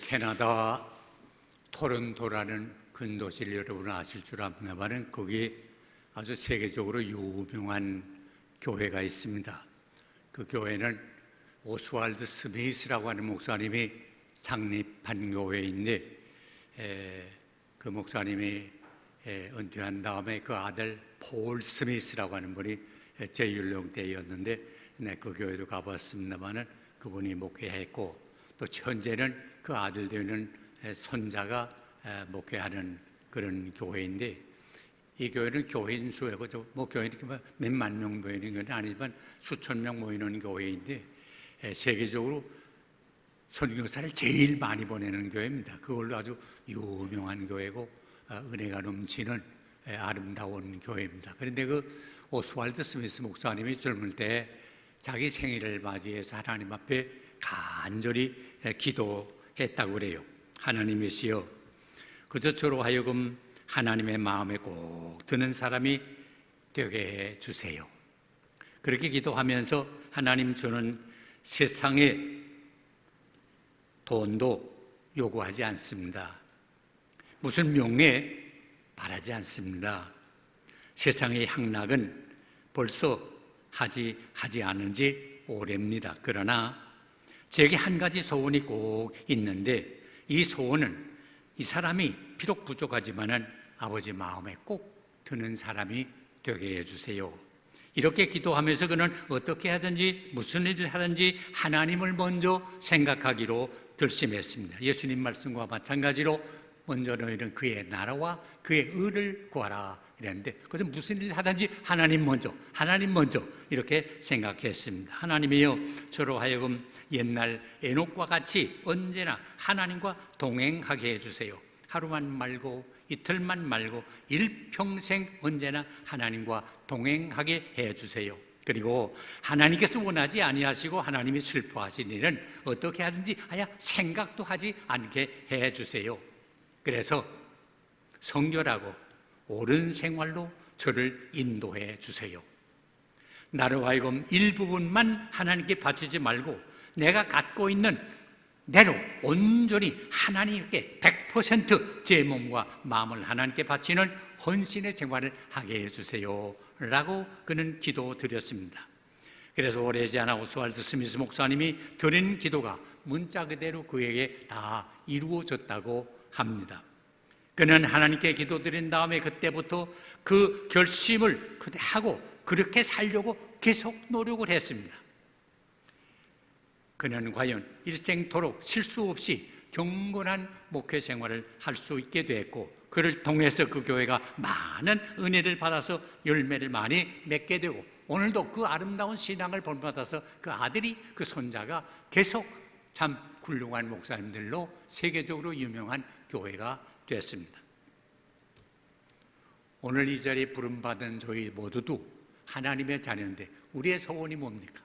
캐나다 토론토라는 큰 도시를 여러분 아실 줄 압니다만 거기에 아주 세계적으로 유명한 교회가 있습니다. 그 교회는 오스왈드 스미스라고 하는 목사님이 창립한 교회인데 그 목사님이 은퇴한 다음에 그 아들 폴 스미스라고 하는 분이 제1령 때였는데 그 교회도 가봤습니다만 그분이 목회했고 또 현재는 그 아들 되는 손자가 목회하는 그런 교회인데 이 교회는 교인 수가 교인이 몇만 명 모이는 건 아니지만 수천 명 모이는 교회인데 세계적으로 선교사를 제일 많이 보내는 교회입니다. 그걸로 아주 유명한 교회고 은혜가 넘치는 아름다운 교회입니다. 그런데 그 오스왈드 스미스 목사님이 젊을 때 자기 생일을 맞이해서 하나님 앞에 간절히 기도했다고 그래요. 하나님이시여, 그저 저로 하여금 하나님의 마음에 꼭 드는 사람이 되게 해 주세요. 그렇게 기도하면서 하나님, 저는 세상에 돈도 요구하지 않습니다. 무슨 명예 바라지 않습니다. 세상의 향락은 벌써 하지 않은 지 오래입니다. 그러나 제게 한 가지 소원이 꼭 있는데 이 소원은 이 사람이 비록 부족하지만은 아버지 마음에 꼭 드는 사람이 되게 해주세요. 이렇게 기도하면서 그는 어떻게 하든지 무슨 일을 하든지 하나님을 먼저 생각하기로 결심했습니다. 예수님 말씀과 마찬가지로 먼저 너희는 그의 나라와 그의 의를 구하라 이랬는데 그래서 무슨 일을 하든지 하나님 먼저 이렇게 생각했습니다. 하나님이여, 저로 하여금 옛날 에녹과 같이 언제나 하나님과 동행하게 해주세요. 하루만 말고 이틀만 말고 일평생 언제나 하나님과 동행하게 해주세요. 그리고 하나님께서 원하지 아니하시고 하나님이 슬퍼하신 일은 어떻게 하든지 생각도 하지 않게 해주세요. 그래서 성결하고 옳은 생활로 저를 인도해 주세요. 나로 하여금 일부분만 하나님께 바치지 말고 내가 갖고 있는 내로 온전히 하나님께 100% 제 몸과 마음을 하나님께 바치는 헌신의 생활을 하게 해주세요 라고 그는 기도드렸습니다. 그래서 오래지 않아 오스왈드 스미스 목사님이 드린 기도가 문자 그대로 그에게 다 이루어졌다고 합니다. 그는 하나님께 기도드린 다음에 그때부터 그 결심을 하고 그렇게 살려고 계속 노력을 했습니다. 그는 과연 일생토록 실수 없이 경건한 목회 생활을 할 수 있게 됐고 그를 통해서 그 교회가 많은 은혜를 받아서 열매를 많이 맺게 되고 오늘도 그 아름다운 신앙을 본받아서 그 아들이 그 손자가 계속 참 훌륭한 목사님들로 세계적으로 유명한 교회가 됐습니다. 오늘 이 자리에 부름받은 저희 모두도 하나님의 자녀인데 우리의 소원이 뭡니까?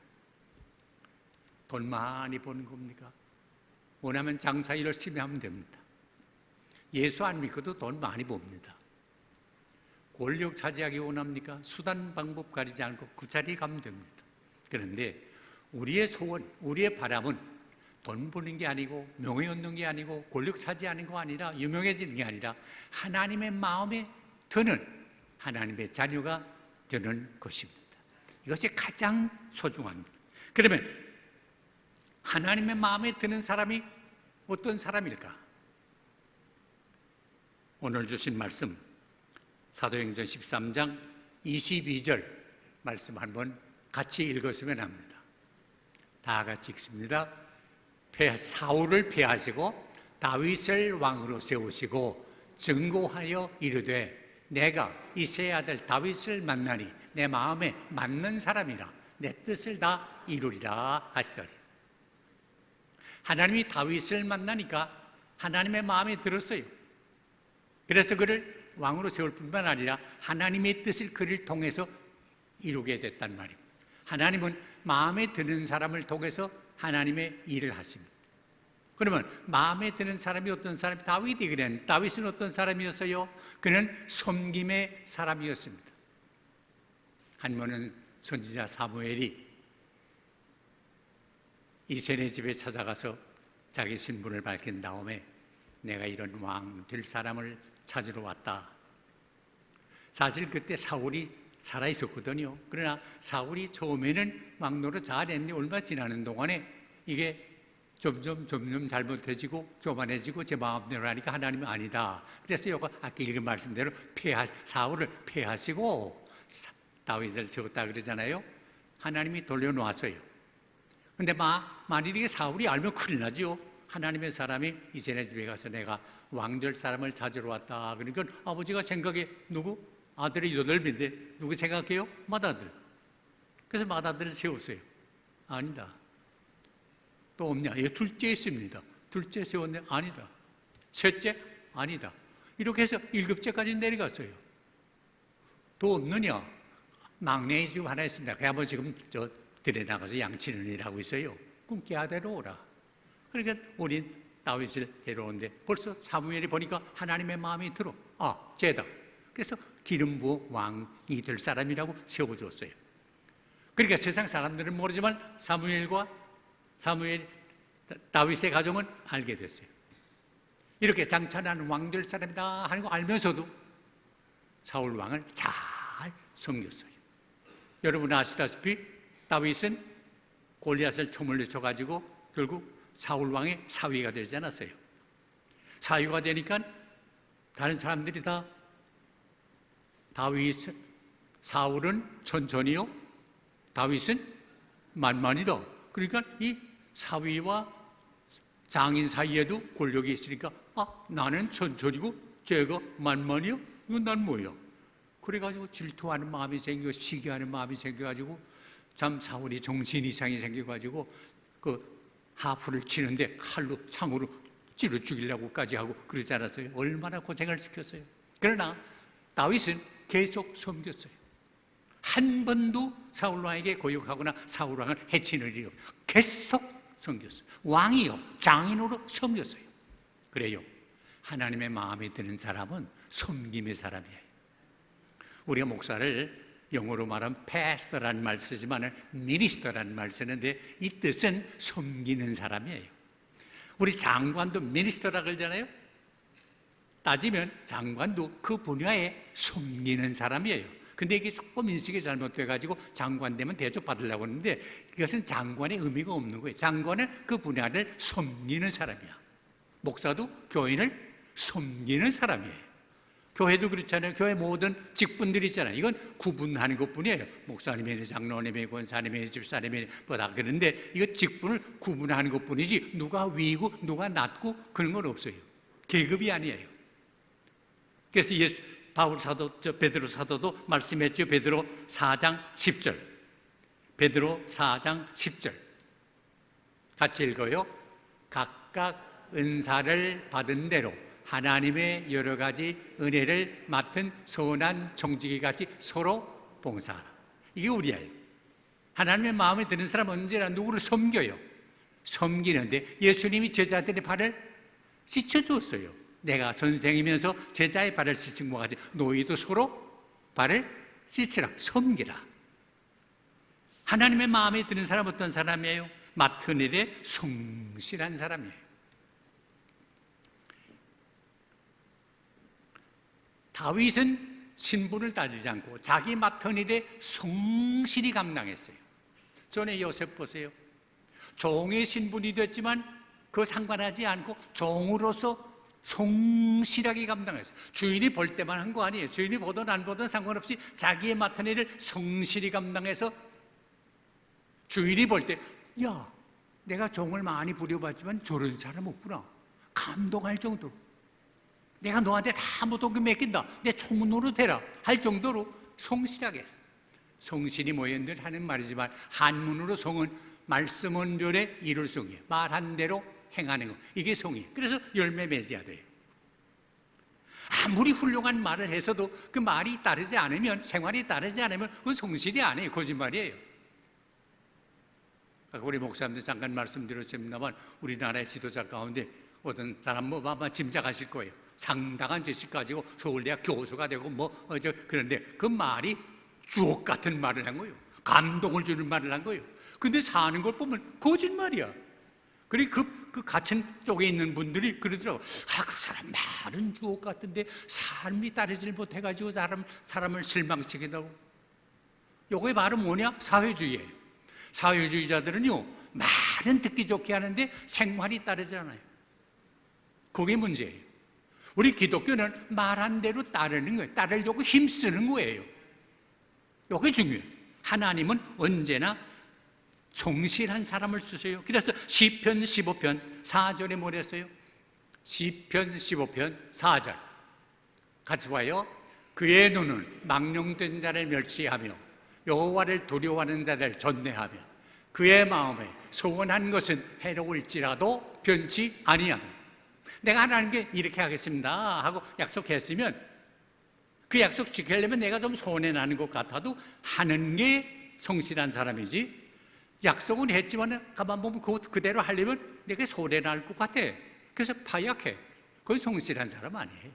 돈 많이 버는 겁니까? 원하면 장사 열심히 하면 됩니다. 예수 안 믿고도 돈 많이 봅니다. 권력 차지하기 원합니까? 수단 방법 가리지 않고 그 자리에 가면 됩니다. 그런데 우리의 소원, 우리의 바람은 돈 버는 게 아니고 명예 얻는 게 아니고 권력 차지하는 거 아니라 유명해지는 게 아니라 하나님의 마음에 드는 하나님의 자녀가 되는 것입니다. 이것이 가장 소중합니다. 그러면 하나님의 마음에 드는 사람이 어떤 사람일까? 오늘 주신 말씀 사도행전 13장 22절 말씀 한번 같이 읽었으면 합니다. 다 같이 읽습니다. 사울을 폐하시고 다윗을 왕으로 세우시고 증거하여 이르되 내가 이새의 아들 다윗을 만나니 내 마음에 맞는 사람이라 내 뜻을 다 이루리라 하시더니 하나님이 다윗을 만나니까 하나님의 마음에 들었어요. 그래서 그를 왕으로 세울 뿐만 아니라 하나님의 뜻을 그를 통해서 이루게 됐단 말입니다. 하나님은 마음에 드는 사람을 통해서 하나님의 일을 하십니다. 그러면 마음에 드는 사람이 어떤 사람이 다윗이 그랬는데 다윗은 어떤 사람이었어요? 그는 섬김의 사람이었습니다. 한 번은 선지자 사무엘이 이새네 집에 찾아가서 자기 신분을 밝힌 다음에 내가 이런 왕 될 사람을 찾으러 왔다. 사실 그때 사울이 살아 있었거든요. 그러나 사울이 처음에는 왕 노릇 잘했는데 얼마 지나는 동안에 이게 점점 잘못해지고 교만해지고 제 마음대로 하니까 하나님은 아니다. 그래서 이거 아까 읽은 말씀대로 사울을 폐하시고 다윗을 세웠다 그러잖아요. 하나님이 돌려놓았어요. 근데 만일에 사울이 알면 큰일 나죠. 하나님의 사람이 이세네 집에 가서 내가 왕 될 사람을 찾으러 왔다. 그러니까 아버지가 생각에 누구? 아들이 8인데 누구 생각해요? 맏아들. 그래서 맏아들을 세웠어요. 아니다. 또 없냐? 예, 둘째 있습니다. 둘째 세웠네? 아니다. 셋째? 아니다. 이렇게 해서 7째까지 내려갔어요. 또 없느냐? 막내에 지금 하나 있습니다. 그 한번 지금 들에 나가서 양치는 일하고 있어요. 그럼 걔 데려오라. 그러니까 우린 다윗을 데려오는데 벌써 사무엘이 보니까 하나님의 마음이 들어. 쟤다. 그래서 기름 부어 왕이 될 사람이라고 세워줬어요. 그러니까 세상 사람들은 모르지만 다윗의 가정은 알게 됐어요. 이렇게 장차는 왕 될 사람이다 하는 거 알면서도 사울 왕을 잘 섬겼어요. 여러분 아시다시피 다윗은 골리앗을 총을 쳐가지고 결국 사울 왕의 사위가 되지 않았어요. 사위가 되니까 다른 사람들이 다 사울은 천천히요, 다윗은 만만이다. 그러니까 이 사위와 장인 사이에도 권력이 있으니까 나는 천천히고 쟤가 만만이요? 이건 난 뭐야? 그래가지고 질투하는 마음이 생기고 시기하는 마음이 생겨가지고 참 사울이 정신 이상이 생겨가지고 그 하프를 치는데 칼로 창으로 찔러 죽이려고까지 하고 그러지 않았어요? 얼마나 고생을 시켰어요. 그러나 다윗은 계속 섬겼어요. 한 번도 사울 왕에게 고역하거나 사울 왕을 해치는 일이요, 계속 섬겼어요. 왕이요, 장인으로 섬겼어요. 그래요, 하나님의 마음에 드는 사람은 섬김의 사람이에요. 우리가 목사를 영어로 말하면 pastor라는 말 쓰지만 minister라는 말 쓰는데 이 뜻은 섬기는 사람이에요. 우리 장관도 minister라고 그러잖아요. 따지면 장관도 그 분야에 섬기는 사람이에요. 근데 이게 조금 인식이 잘못돼가지고 장관 되면 대접받으려고 하는데 이것은 장관의 의미가 없는 거예요. 장관은 그 분야를 섬기는 사람이야. 목사도 교인을 섬기는 사람이에요. 교회도 그렇잖아요. 교회 모든 직분들이 있잖아요. 이건 구분하는 것뿐이에요. 목사님이, 장로님이, 권사님이, 집사님이 뭐다 그런데 이거 직분을 구분하는 것뿐이지 누가 위고 누가 낮고 그런 건 없어요. 계급이 아니에요. 그래서 베드로 사도도 말씀했죠. 베드로 4장 10절. 베드로 4장 10절. 같이 읽어요. 각각 은사를 받은 대로 하나님의 여러 가지 은혜를 맡은 선한 청지기 같이 서로 봉사하라. 이게 우리예요. 하나님의 마음에 드는 사람은 언제나 누구를 섬겨요. 섬기는데 예수님이 제자들의 발을 씻어주었어요. 내가 선생이면서 제자의 발을 씻은 것 같이 너희도 서로 발을 씻으라. 섬기라. 하나님의 마음에 드는 사람 어떤 사람이에요? 맡은 일에 성실한 사람이에요. 다윗은 신분을 따지지 않고 자기 맡은 일에 성실히 감당했어요. 전에 요셉 보세요. 종의 신분이 됐지만 그거 상관하지 않고 종으로서 성실하게 감당했어요. 주인이 볼 때만 한 거 아니에요. 주인이 보든 안 보든 상관없이 자기의 맡은 일을 성실히 감당해서 주인이 볼 때 야, 내가 종을 많이 부려봤지만 저런 사람 없구나. 감동할 정도로. 내가 너한테 다 모든 거 맡긴다. 내 총무로 되라 할 정도로 성실하게 했어요. 성실이 뭐예요? 늘 하는 말이지만 한문으로 성은 말씀 언변의 이룰성이에요. 말한 대로 행하는 거. 이게 성이에요. 그래서 열매 맺어야 돼요. 아무리 훌륭한 말을 해서도 그 말이 따르지 않으면, 생활이 따르지 않으면 그건 성실이 아니에요. 거짓말이에요. 우리 목사님들 잠깐 말씀드렸습니다만 우리나라의 지도자 가운데 어떤 사람 아마 짐작하실 거예요. 상당한 지식 가지고 서울대학 교수가 되고 그런데 그 말이 주옥 같은 말을 한 거예요. 감동을 주는 말을 한 거예요. 근데 사는 걸 보면 거짓말이야. 그리고 그 갇힌 쪽에 있는 분들이 그러더라고. 아, 그 사람 말은 주옥 같은데 삶이 따르질 못해가지고 사람을 실망시키다고. 요거의 말은 뭐냐? 사회주의예요. 사회주의자들은요, 말은 듣기 좋게 하는데 생활이 따르지 않아요. 그게 문제예요. 우리 기독교는 말한 대로 따르는 거예요. 따르려고 힘쓰는 거예요. 요게 중요해요. 하나님은 언제나 성실한 사람을 쓰세요. 그래서 시편 15편 4절에 뭐랬어요? 시편 15편 4절 같이 봐요. 그의 눈은 망령된 자를 멸시하며 여호와를 두려워하는 자를 전내하며 그의 마음에 소원한 것은 해로울지라도 변치 아니하며. 내가 하나님께 이렇게 하겠습니다 하고 약속했으면 그 약속 지키려면 내가 좀 손해나는 것 같아도 하는 게 성실한 사람이지, 약속은 했지만 가만 보면 그대로 하려면 내가 손해날 것 같아. 그래서 파약해. 그건 성실한 사람 아니에요.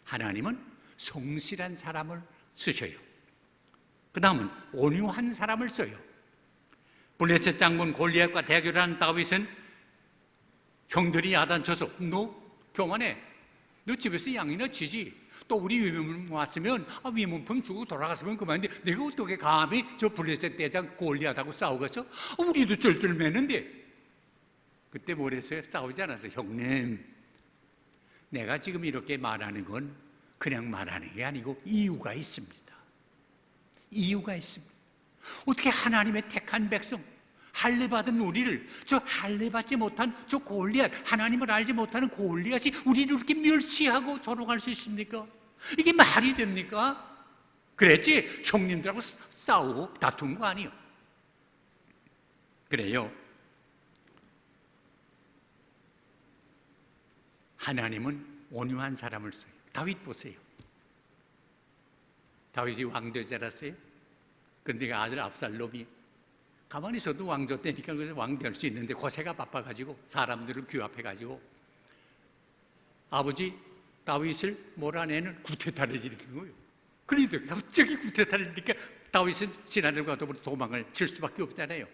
하나님은 성실한 사람을 쓰셔요. 그 다음은 온유한 사람을 써요. 블레셋 장군 골리앗과 대결하는 다윗은 형들이 야단쳐서 너 교만해, 너 집에서 양이나 치지, 또 우리 위문품 왔으면 위문품 주고 돌아갔으면 그만인데 내가 어떻게 감히 저 블레셋 대장 골리앗하고 싸우겠어? 우리도 쩔쩔매는데. 그때 뭐랬어요? 싸우지 않았어요. 형님, 내가 지금 이렇게 말하는 건 그냥 말하는 게 아니고 이유가 있습니다. 이유가 있습니다. 어떻게 하나님의 택한 백성, 할례받은 우리를, 저 할례받지 못한 저 골리앗, 하나님을 알지 못하는 골리앗이 우리를 이렇게 멸시하고 조롱할 수 있습니까? 이게 말이 됩니까? 그랬지 형님들하고 싸우고 다툰 거 아니에요. 그래요. 하나님은 온유한 사람을 써요. 다윗 보세요. 다윗이 왕되지 않았어요? 그런데 아들 압살롬이 가만히 있어도 왕조 때니까 왕 될 수 있는데 고세가 바빠가지고 사람들을 규합해가지고 아버지 다윗을 몰아내는 구테타를 일으킨 거예요. 그런데 갑자기 구테타를 일으키니까 다윗은 신하들과 더불어 도망을 칠 수밖에 없잖아요.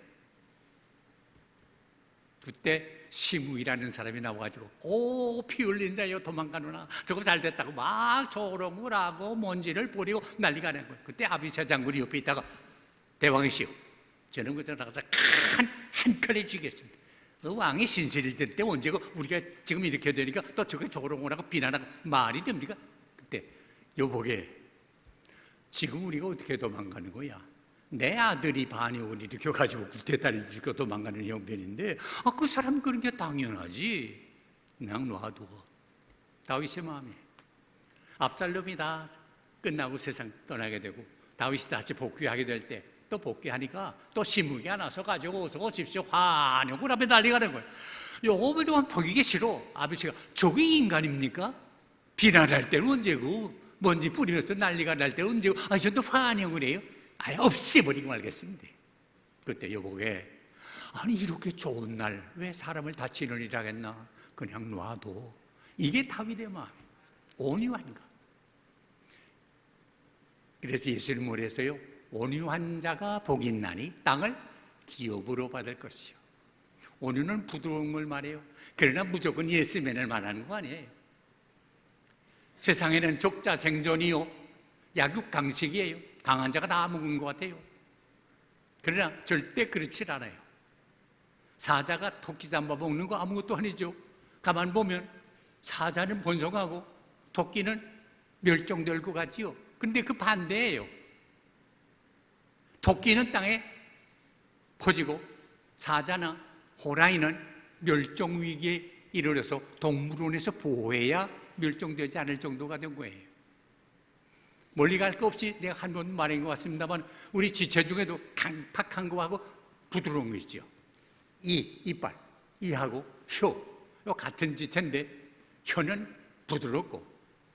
그때 시므이라는 사람이 나와가지고 피 흘린 자여 도망가누나, 저거 잘 됐다고 막 조롱을 하고 먼지를 뿌리고 난리가 난 거예요. 그때 아비새 장군이 옆에 있다가 대왕이시오, 저는 그때 나가서 한 칼에 쥐겠습니다. 그 왕이 신실일 때 언제고 우리가 지금 이렇게 되니까 또 저게 조롱을 하고 비난하고 말이 됩니까? 그때 여보게, 지금 우리가 어떻게 도망가는 거야? 내 아들이 반역을 일으켜가지고 구테타를 일으켜 도망가는 형편인데 그 사람 그런 게 당연하지. 그냥 놔둬. 다윗의 마음이. 압살롬이 다 끝나고 세상 떠나게 되고 다윗이 다시 복귀하게 될 때 또 복귀하니까 또 시므기가 나서 가지고 어서 오십시오 환영을 하며 난리가 된 거예요. 요거 좀 보기가 싫어. 아버지가 저게 인간입니까? 비난할 때는 언제고, 먼지 뿌리면서 난리가 날 때는 언제고, 저도 환영을 해요? 아예 없애버리고 말겠습니다. 그때 여보게, 아니 이렇게 좋은 날 왜 사람을 다치는 일 하겠나? 그냥 놔둬. 이게 다윗의 마음이에요. 온유한가. 그래서 예수님 뭐랬어요? 온유한 자가 복이 있나니 땅을 기업으로 받을 것이요. 온유는 부드러움을 말해요. 그러나 무조건 예스맨을 말하는 거 아니에요. 세상에는 적자 생존이요, 약육 강식이에요. 강한 자가 다 먹은 것 같아요. 그러나 절대 그렇지 않아요. 사자가 토끼 잡아먹는 거 아무것도 아니죠. 가만 보면 사자는 번성하고 토끼는 멸종될 것 같지요. 근데 그 반대예요. 토끼는 땅에 퍼지고 사자나 호랑이는 멸종 위기에 이르러서 동물원에서 보호해야 멸종되지 않을 정도가 된 거예요. 멀리 갈 거 없이 내가 한 번 말한 것 같습니다만 우리 지체 중에도 강팍한 거하고 부드러운 거 있죠. 이빨, 이하고 혀, 같은 지체인데 혀는 부드럽고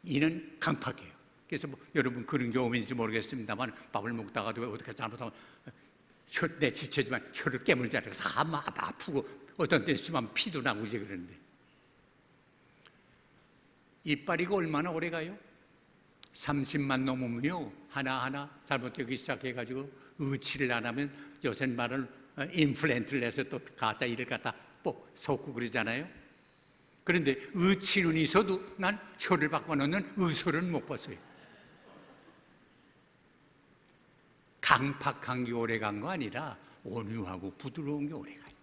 이는 강팍해요. 그래서 여러분 그런 경험인지 모르겠습니다만 밥을 먹다가도 어떻게 잘못하면 내 지체지만 혀를 깨물지 않고 다 아프고 어떤 때는 심하면 피도 나고 이제 그러는데 이빨이가 얼마나 오래 가요? 30만 넘으면요 하나하나 잘못되기 시작해가지고 의치를 안 하면 요새 말을 임플란트를 해서 또 가짜 이를 갖다 쏟고 그러잖아요. 그런데 의치는 있어도 난 혀를 바꿔놓는 의술은 못 봤어요. 강팍한 게 오래 간 거 아니라 온유하고 부드러운 게 오래 가요.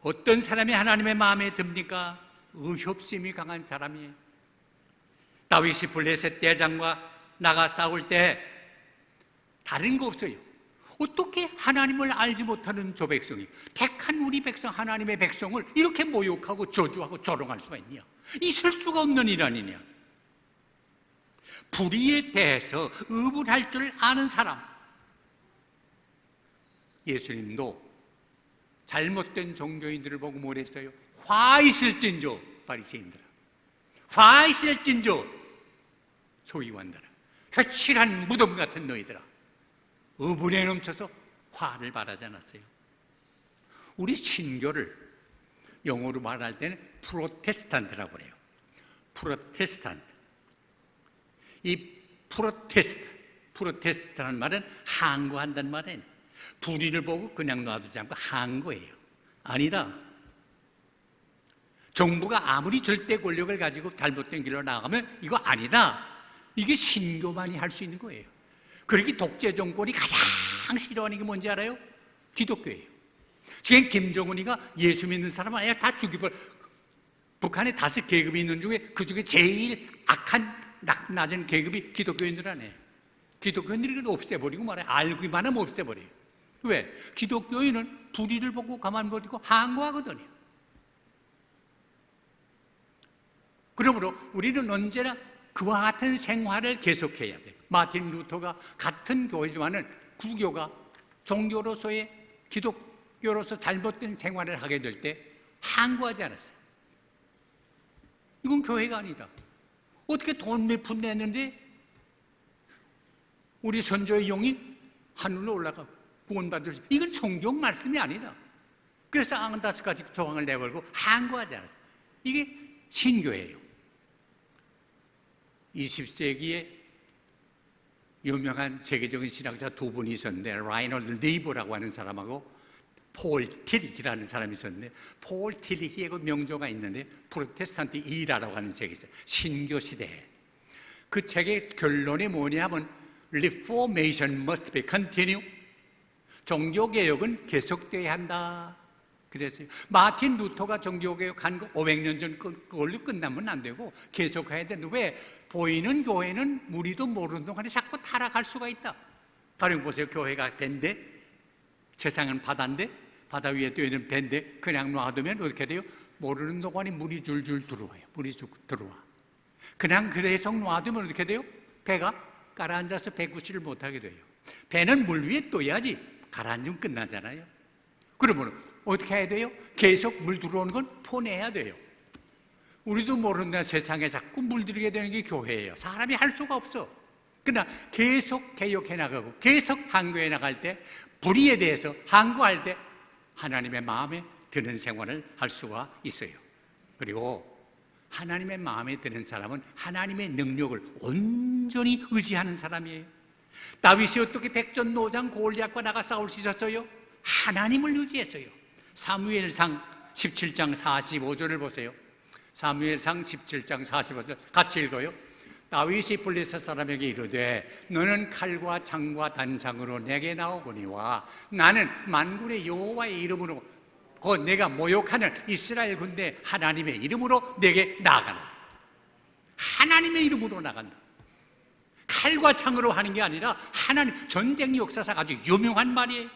어떤 사람이 하나님의 마음에 듭니까? 의협심이 강한 사람이에요. 다윗이 블레셋 대장과 나가 싸울 때 다른 거 없어요. 어떻게 하나님을 알지 못하는 저 백성이, 택한 우리 백성, 하나님의 백성을 이렇게 모욕하고 저주하고 조롱할 수가 있냐? 있을 수가 없는 일 아니냐? 불의에 대해서 의분할 줄 아는 사람. 예수님도 잘못된 종교인들을 보고 뭘 했어요? 화 있을진저, 바리새인들아, 화 있을진저, 소위관들아, 회칠한 무덤 같은 너희들아, 의분에 넘쳐서 화를 바라지 않았어요. 우리 신교를 영어로 말할 때는 프로테스탄트라고 그래요. 프로테스탄트. 이 프로테스트라는 말은 항거한다는 말이에요. 불의를 보고 그냥 놔두지 않고 항거예요. 아니다. 정부가 아무리 절대 권력을 가지고 잘못된 길로 나가면 이거 아니다. 이게 신교만이 할 수 있는 거예요. 그러기 독재 정권이 가장 싫어하는 게 뭔지 알아요? 기독교예요. 지금 김정은이가 예수 믿는 사람 아예 다 죽이버려. 북한에 5계급이 있는 중에 그 중에 제일 악한 낮은 계급이 기독교인들 아니에요. 기독교인들이 없애버리고 말아요. 알기만 하면 없애버려요. 왜? 기독교인은 불의를 보고 가만 버리고 항거하거든요. 그러므로 우리는 언제나 그와 같은 생활을 계속해야 돼요. 마틴 루터가 같은 교회지만은 구교가 종교로서의 기독교로서 잘못된 생활을 하게 될 때 항거하지 않았어요. 이건 교회가 아니다. 어떻게 돈 몇 푼 냈는데 우리 선조의 영이 하늘로 올라가고 구원받을 수, 이건 성경 말씀이 아니다. 그래서 95가지 조항을 내걸고 항거하지 않았어요. 이게 신교예요. 20세기에 유명한 세계적인 신학자 2분이 있었는데, 라이너드 리브라고 하는 사람하고 폴 티리히라는 사람이 있었는데, 폴 티리히의 그 명조가 있는데 프로테스탄트 이라라고 하는 책이 있어요. 신교 시대에. 그 책의 결론이 뭐냐면 Reformation must be continue. 종교개혁은 계속돼야 한다. 그랬어요. 마틴 루터가 종교개혁한 거 500년 전 그걸로 끝나면 안 되고 계속해야 되는데, 왜? 보이는 교회는 우리도 모르는 동안에 자꾸 타락할 수가 있다. 다른 보세요. 교회가 밴데, 세상은 바다인데, 바다 위에 떠있는 밴데 그냥 놔두면 어떻게 돼요? 모르는 동안에 물이 줄줄 들어와요. 물이 쭉 들어와. 그냥 계속 놔두면 어떻게 돼요? 배가 가라앉아서 배구시를 못하게 돼요. 배는 물 위에 떠야지 가라앉으면 끝나잖아요. 그러면 어떻게 해야 돼요? 계속 물 들어오는 건 포내야 돼요. 우리도 모르는 세상에 자꾸 물들이게 되는 게 교회예요. 사람이 할 수가 없어. 그러나 계속 개혁해 나가고 계속 항거해 나갈 때, 불의에 대해서 항거할 때 하나님의 마음에 드는 생활을 할 수가 있어요. 그리고 하나님의 마음에 드는 사람은 하나님의 능력을 온전히 의지하는 사람이에요. 다윗이 어떻게 백전노장 골리앗과 나가 싸울 수 있었어요? 하나님을 의지했어요. 사무엘상 17장 45절을 보세요. 사무엘상 17장 45절 같이 읽어요. 다윗이 블레셋 사람에게 이르되 너는 칼과 창과 단창으로 내게 나오거니와 나는 만군의 여호와의 이름으로 곧 내가 모욕하는 이스라엘 군대 하나님의 이름으로 내게 나아가라. 하나님의 이름으로 나간다. 칼과 창으로 하는 게 아니라 하나님, 전쟁 역사상 아주 유명한 말이에요.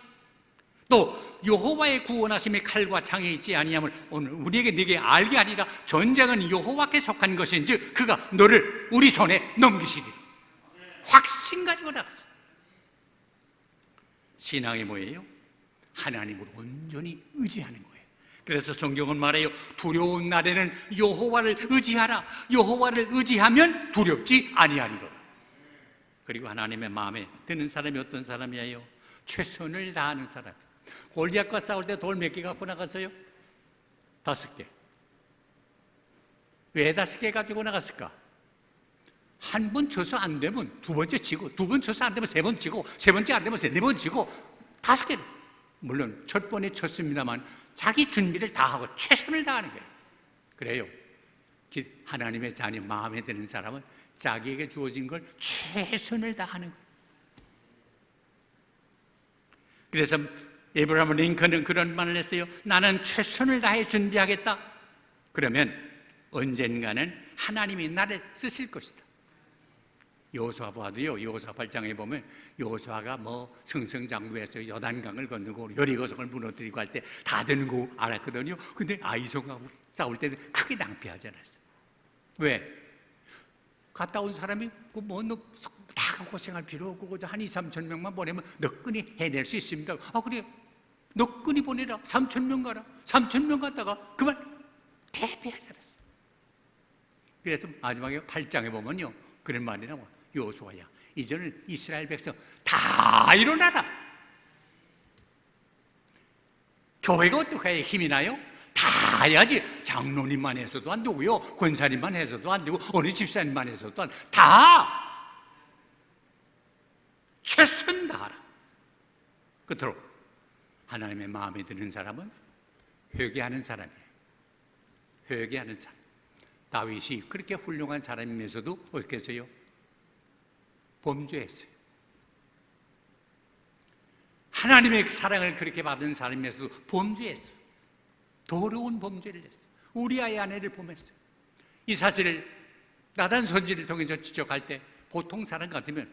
또 여호와의 구원하심이 칼과 창에 있지 아니하면 오늘 우리에게 네게 알게 하리라. 전쟁은 여호와께 속한 것인즉 그가 너를 우리 손에 넘기시리라. 확신 가지고 나갔어. 신앙이 뭐예요? 하나님을 온전히 의지하는 거예요. 그래서 성경은 말해요. 두려운 날에는 여호와를 의지하라. 여호와를 의지하면 두렵지 아니하리로다. 그리고 하나님의 마음에 드는 사람이 어떤 사람이에요? 최선을 다하는 사람. 골리앗과 싸울 때 돌 몇 개 갖고 나갔어요? 5개. 왜 5개 가지고 나갔을까? 한 번 쳐서 안 되면 두 번째 치고, 두 번 쳐서 안 되면 세 번 치고, 세 번째 안 되면 네 번 치고, 다섯 개. 물론 첫 번에 쳤습니다만 자기 준비를 다 하고 최선을 다하는 거예요. 그래요. 하나님의 자녀 마음에 드는 사람은 자기에게 주어진 걸 최선을 다하는 거예요. 그래서 에이브러함 링컨은 그런 말을 했어요. 나는 최선을 다해 준비하겠다. 그러면 언젠가는 하나님이 나를 쓰실 것이다. 여호수아 봐도요, 여호수아 8장에 보면 여호수아가 뭐 승승장구해서 요단강을 건너고 여리고성을 무너뜨리고 할 때 다 되는 거 알았거든요. 근데 아이성하고 싸울 때는 크게 낭비하지 않았어요. 왜? 갔다 온 사람이 다 고생할 필요 없고 한 2, 3천 명만 보내면 너끈히 해낼 수 있습니다. 아, 그래요? 너끈히 보내라. 3천 명 가라. 3천 명 갔다가 그만 대피하지 않았어요. 그래서 마지막에 8장에 보면요, 그런 말이 나와요. 여호수아야, 이제는 이스라엘 백성 다 일어나라. 교회가 어떻게 해야 힘이 나요? 다 해야지. 장로님만 해서도 안 되고요, 권사님만 해서도 안 되고, 어느 집사님만 해서도 안 되고, 다 최선 다하라. 끝으로 하나님의 마음에 드는 사람은 회개하는 사람이에요. 회개하는 사람. 다윗이 그렇게 훌륭한 사람이면서도 어떻게 했어요? 범죄했어요. 하나님의 사랑을 그렇게 받은 사람이면서도 범죄했어요. 더러운 범죄를 했어요. 우리아의 아내를 범했어요. 이 사실을 나단 선지를 통해서 지적할 때 보통 사람 같으면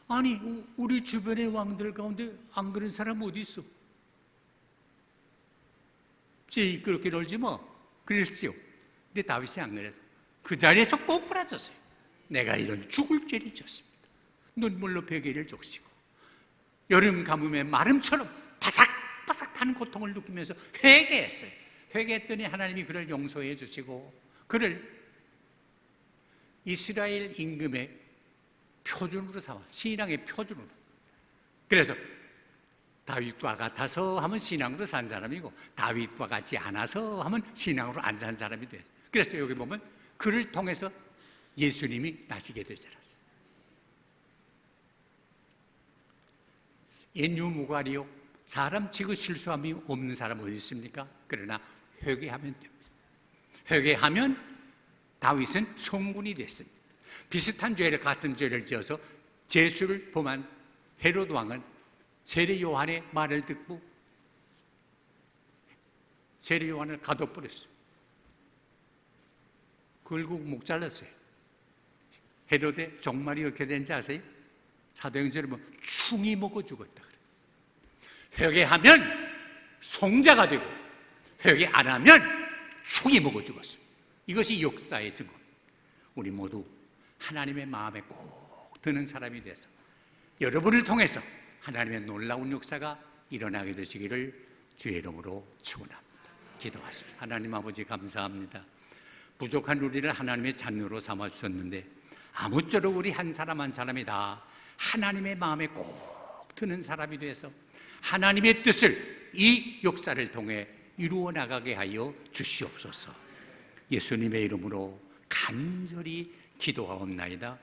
아니 우리 주변의 왕들 가운데 안 그런 사람 어디 있어? 쟤 그렇게 놀지 뭐 그랬지요. 근데 다윗이 안 그래서 그 자리에서 꼭 부러졌어요. 내가 이런 죽을 죄를 졌습니다. 눈물로 베개를 적시고 여름 가뭄에 마름처럼 바삭바삭 타는 고통을 느끼면서 회개했어요. 회개했더니 하나님이 그를 용서해 주시고 그를 이스라엘 임금의 표준으로 삼아, 신앙의 표준으로. 그래서 다윗과 같아서 하면 신앙으로 산 사람이고 다윗과 같지 않아서 하면 신앙으로 안 산 사람이 돼요. 그래서 여기 보면 그를 통해서 예수님이 나시게 되지 않았어요. 인유무가리요, 사람 치고 실수함이 없는 사람 어디 있습니까? 그러나 회개하면 됩니다. 회개하면 다윗은 성군이 됐습니다. 비슷한 죄를, 같은 죄를 지어서 제수를 범한 헤롯 왕은 세례 요한의 말을 듣고 세례 요한을 가둬버렸어요. 결국 목 잘랐어요. 헤롯의 종말이 어떻게 된지 아세요? 사도행전에 보면 충이 먹어 죽었다 그래요. 회개하면 송자가 되고 회개 안 하면 충이 먹어 죽었어요. 이것이 역사의 증거입니다. 우리 모두 하나님의 마음에 꼭 드는 사람이 돼서 여러분을 통해서 하나님의 놀라운 역사가 일어나게 되시기를 주의 이름으로 축원합니다. 기도하십시오. 하나님 아버지 감사합니다. 부족한 우리를 하나님의 자녀로 삼아주셨는데 아무쪼록 우리 한 사람 한 사람이 다 하나님의 마음에 꼭 드는 사람이 돼서 하나님의 뜻을 이 역사를 통해 이루어 나가게 하여 주시옵소서. 예수님의 이름으로 간절히 기도하옵나이다.